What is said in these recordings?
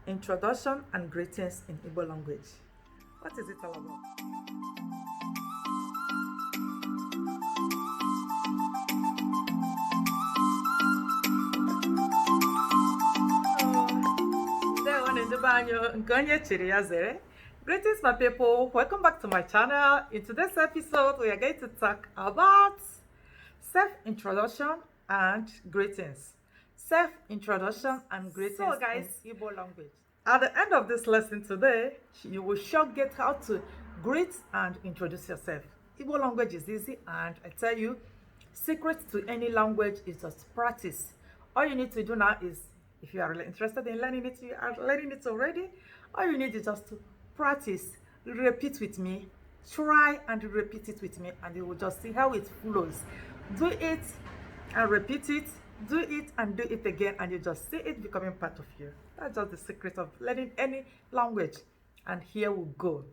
Introduction and greetings in Igbo language. What is it all about? Greetings, my people. Welcome back to my channel. In today's episode, we are going to talk about self-introduction and greetings. Self-introduction and greetings. So, guys, in Igbo language. At the end of this lesson today, you will sure get how to greet and introduce yourself. Igbo language is easy, and I tell you, secret to any language is just practice. All you need to do now is, if you are really interested in learning it, you are learning it already. All you need is just to practice, repeat with me, try and repeat it with me, and you will just see how it flows. Do it and repeat it, do it and do it again, and you just see it becoming part of you. That's just the secret of learning any language. And here we go.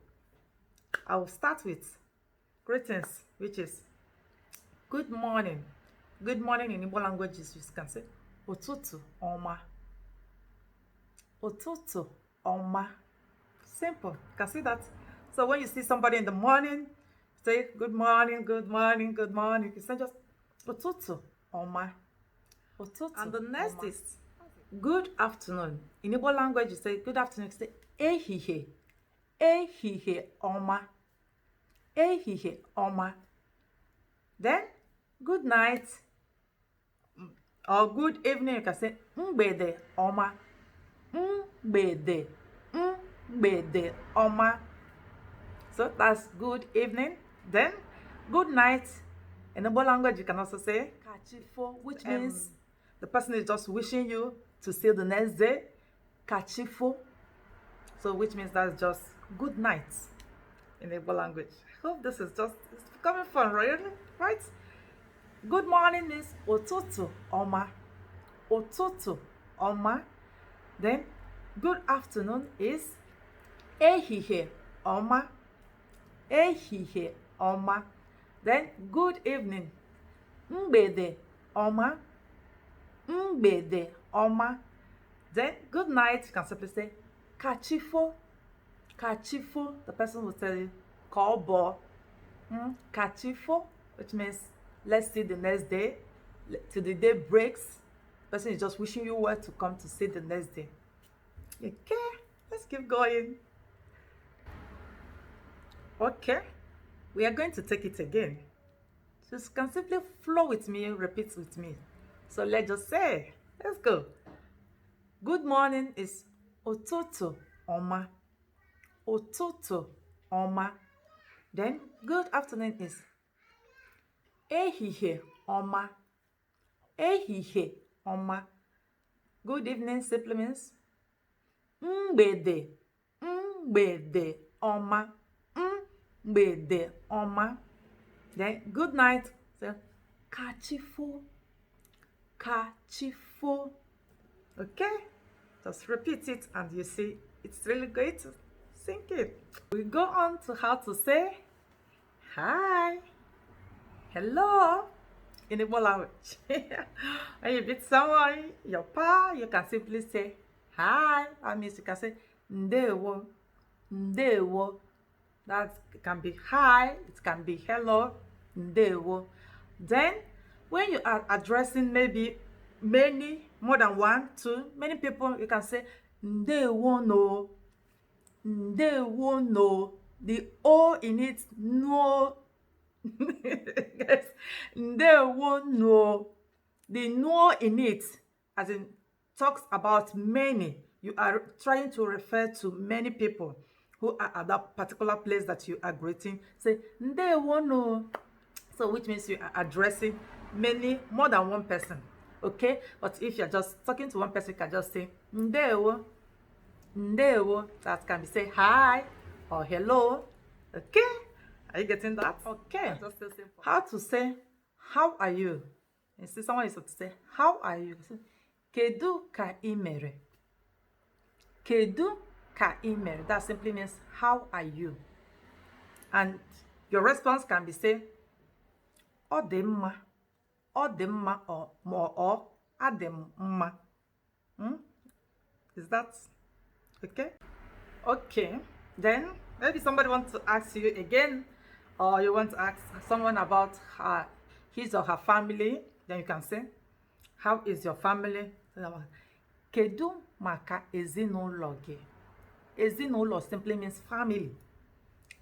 I will start with greetings, which is good morning. Good morning in Igbo languages, you can say Ututu, oma. Ututu, oma. Simple. You can see that. So when you see somebody in the morning, say good morning, good morning, good morning. You say just Ututu, oma. Ututu, and the next oma is good afternoon. In Igbo language, you say good afternoon. You say Ehihie. Ehihie, oma. Ehihie, oma. Then good night or good evening, you can say Mgbede, oma. Mgbede. Mgbede, oma. So that's good evening. Then good night. In Igbo language, you can also say kachifo, which means the person is just wishing you to see the next day. Kachifo. So which means that's just good night in Igbo language. I hope this is just, it's becoming fun, right? Good morning is Ututu, oma. Ututu, oma. Then good afternoon is Ehihie, oma. Ehihie, oma. Then good evening, Mgbede, oma. Mgbede, oma. Then good night, you can simply say kachifo. Kachifo, the person will tell you kobo. Kachifo, which means let's see the next day till the day breaks. The person is just wishing you well to come to see the next day. Okay, let's keep going. Okay, we are going to take it again. Just can simply flow with me, repeat with me. So let's just say, let's go. Good morning is Ututu, oma. Ututu, oma. Then good afternoon is Ehihie, oma. Ehihie, oma. Good evening simply means Mgbede. Mgbede, oma. Mgbede, oma. Then good night, so kachifo. Kachifo. Okay, just repeat it and you see it's really great to sink it. We go on to how to say hi, hello in Igbo language. When you meet someone, your pal, you can simply say hi. That means you can say Ndewoo, Ndewoo. That can be hi, it can be hello, Ndewoo. Then when you are addressing maybe many, more than one, two, many people, you can say Ndewoo no. Ndewoo no. The O in it, no. Yes. Ndewoo no. The no in it, as in talks about many. You are trying to refer to many people who are at that particular place that you are greeting. Say Ndewoo no. So which means you are addressing many, more than one person. Okay, but if you're just talking to one person, you can just say Ndewoo. Ndewoo. That can be say hi or hello. Okay, are you getting that? Okay, just so simple. How to say how are you? You see someone is to say how are you? Kedu ka imere. Kedu ka imere. That simply means how are you? And your response can be say Odemma. Odemma or more or Ademma. Is that Okay? Okay. Then maybe somebody wants to ask you again, or you want to ask someone about his or her family. Then you can say, how is your family? Kedu maka ezinulo gị? Ezinulo simply means family.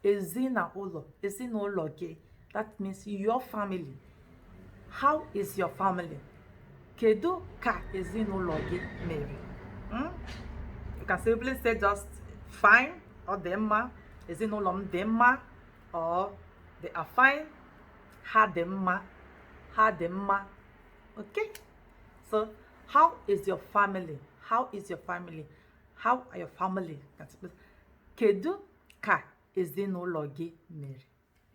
Ezinulo gị. That means your family. How is your family? Kedu ka ezinulo gị mere? You can simply say just fine or dị mma. Ezinulo m dị mma, or they are fine. Ha dị mma. Ha dị mma. Okay? So, how is your family? How is your family? How are your family? Kedu ka ezinulo gị mere?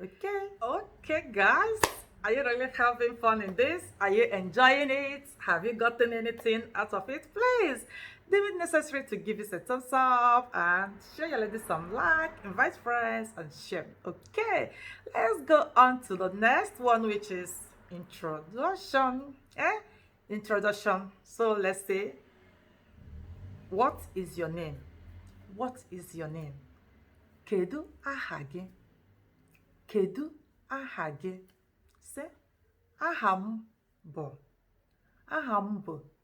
Okay? Okay, guys. Are you really having fun in this? Are you enjoying it? Have you gotten anything out of it? Please, deem it necessary to give us a thumbs up and share your ladies some like, invite friends and share. Okay, let's go on to the next one, which is introduction. Introduction. So let's say, what is your name? What is your name? Kedu aha gị? Kedu aha gị? Say, aha m bụ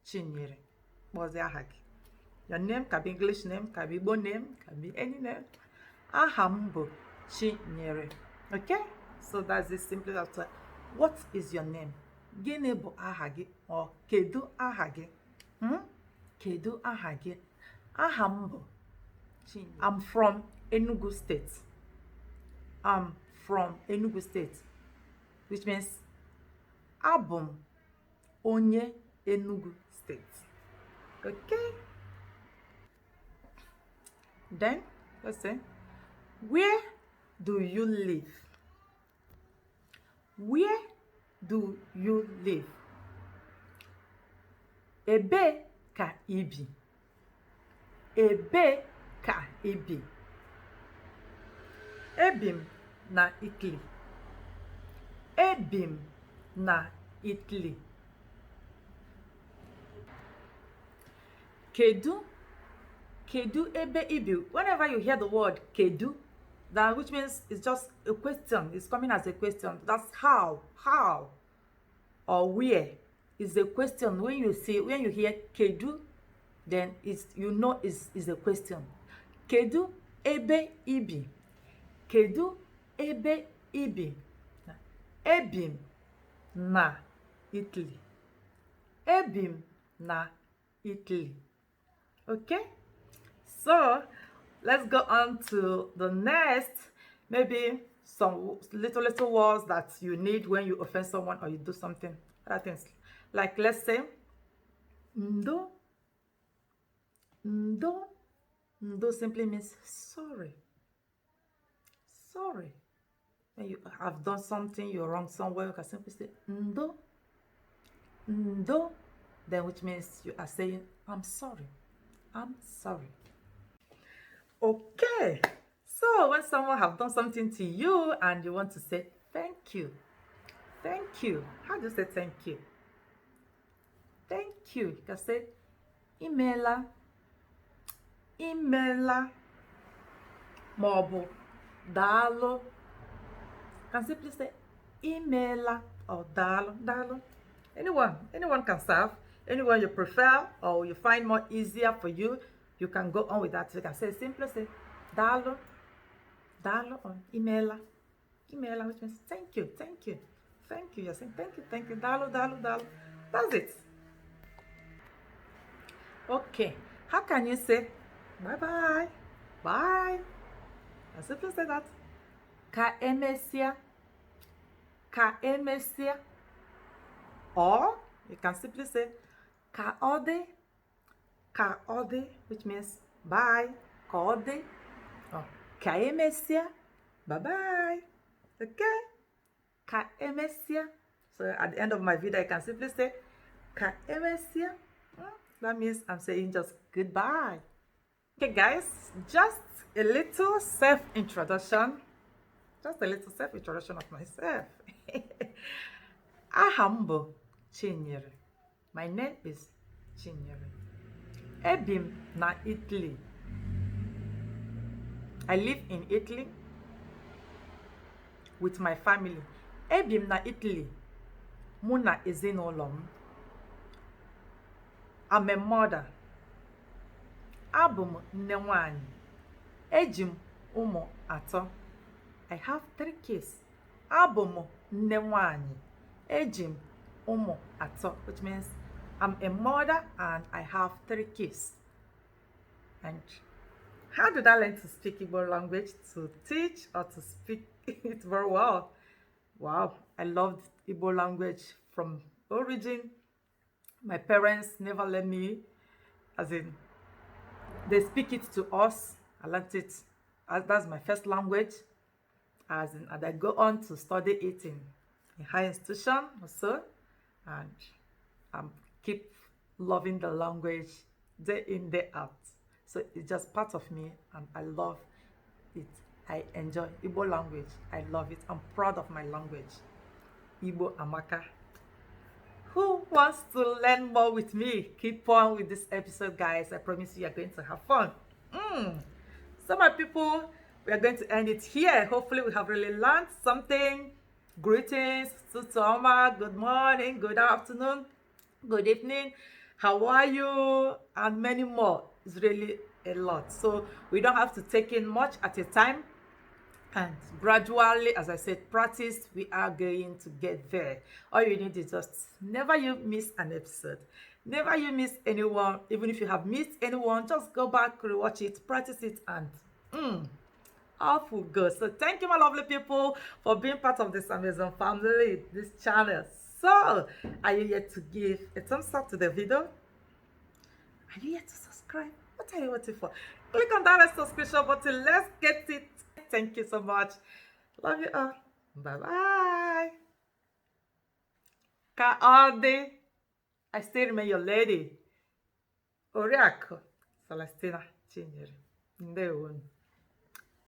Chinyere. What's aha gị? Your name can be English name, can be Igbo name, can be any name. Aha m bụ Chinyere. Okay? So that's it, simply after. What is your name? Gịnị bụ aha gị? Or kedu aha gị? Kedu aha gị? Aha m bụ Chinyere. I'm from Enugu State. I'm from Enugu State, which means abụ m onye Enugu State. Okay? Then, let's say, where do you live? Where do you live? Ebe ka ị bi? Ebe ka ị bi? Ebi m na Italy. Ebi m na Italy. Kedu ebe ị bi? Whenever you hear the word kedu, that which means it's just a question. It's coming as a question. That's how, or where is a question. When you hear kedu, then it's a question. Kedu ebe ị bi? Kedu ebe ị bi? Ebi m na Italy. Ebi m na Italy. Okay? So, let's go on to the next. Maybe some little words that you need when you offend someone or you do something. Other things. Like, let's say, Ndo. Ndo. Ndo simply means sorry. Sorry. When you have done something, you're wrong somewhere, you can simply say Ndo. Ndo. Then which means you are saying, I'm sorry. I'm sorry. Okay. So when someone have done something to you and you want to say thank you. Thank you. How do you say thank you? Thank you. You can say imeela. Imeela. Maọbụ daalụ. You can simply say imeela or daalụ. Anyone can serve. Anyone you prefer or you find more easier for you, you can go on with that. You can simply say daalụ or imeela. Imeela, which means thank you. You're saying thank you, daalụ. That's it. Okay, how can you say bye? I simply say that. Ka emesia. Or you can simply say ka ọ dị, which means bye. Ka ọ dị, or ka emesia, bye. Okay? Ka emesia. So at the end of my video, I can simply say ka emesia. That means I'm saying just goodbye. Okay, guys, just a little self-introduction. Just a little self-introduction of myself. Aha m bụ Chinyere. My name is Chinyere. Ebi m na Italy. I live in Italy with my family. Ebi m na Italy mụ na ezinulo m. I'm a mother. Abụ m nne nwanyị. Eji m ụmụ atọ. I have 3 kids. Abụ m nne nwanyị. Eji m ụmụ atọ, which means I'm a mother and I have 3 kids. And how did I learn to speak Igbo language? To teach or to speak it very well? Wow, I loved Igbo language from origin. My parents never let me, as in, they speak it to us. I learned it, that's my first language. As in, and I go on to study it in a high institution also, and I keep loving the language day in, day out. So it's just part of me, and I love it. I enjoy Igbo language. I love it. I'm proud of my language. Igbo amaka. Who wants to learn more with me? Keep on with this episode, guys. I promise you are going to have fun. So my people, we are going to end it here. Hopefully we have really learned something. Greetings, Ututu, good morning, good afternoon, good evening, how are you, and many more. It's really a lot, so we don't have to take in much at a time, and gradually, as I said, practice, we are going to get there. All you need is just never you miss an episode, never you miss anyone. Even if you have missed anyone, just go back, rewatch it, practice it, and all foo-Good. So thank you, my lovely people, for being part of this amazing family, this channel. So are you yet to give a thumbs up to the video? Are you yet to subscribe? What are you waiting for? Click on that red subscription button. Let's get it. Thank you so much. Love you all. Bye bye. Ka ọ dị. I still remain your lady, Oriakụ Celestina Chinyere. Ndewoo-hi.